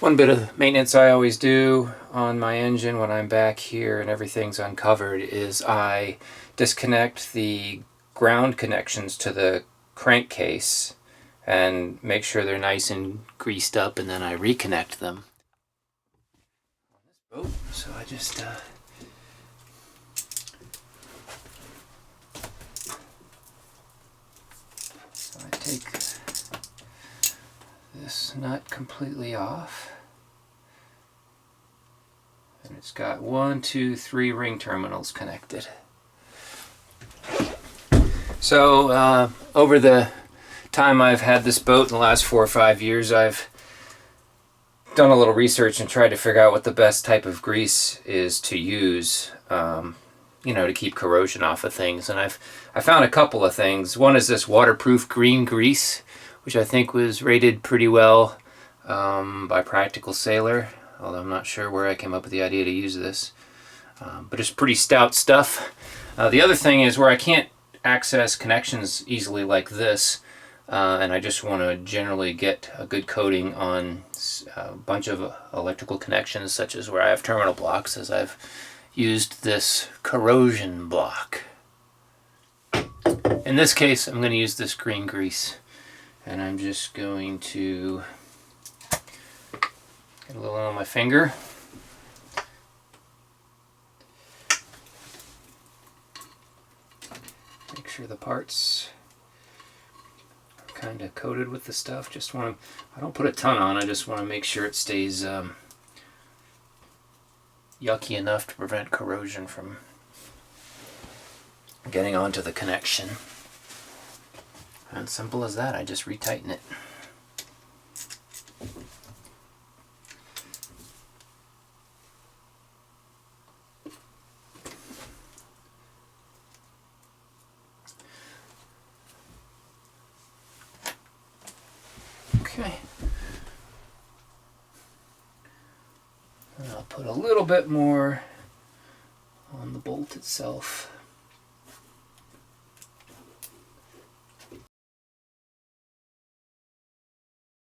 One bit of maintenance I always do on my engine when I'm back here and everything's uncovered is I disconnect the ground connections to the crankcase and make sure they're nice and greased up, and then I reconnect them. So I just take this nut completely off. And it's got 1, 2, 3 ring terminals connected. So over the time I've had this boat in the last 4 or 5 years, I've done a little research and tried to figure out what the best type of grease is to use, to keep corrosion off of things. And I found a couple of things. One is this waterproof green grease, which I think was rated pretty well by Practical Sailor, although I'm not sure where I came up with the idea to use this. But it's pretty stout stuff. The other thing is where I can't access connections easily like this, and I just want to generally get a good coating on a bunch of electrical connections, such as where I have terminal blocks, as I've used this corrosion block. In this case, I'm going to use this green grease, and I'm just going to get a little on my finger. Make sure the parts are kind of coated with the stuff. I don't put a ton on, I just want to make sure it stays yucky enough to prevent corrosion from getting onto the connection. And simple as that, I just retighten it. Okay. And I'll put a little bit more on the bolt itself.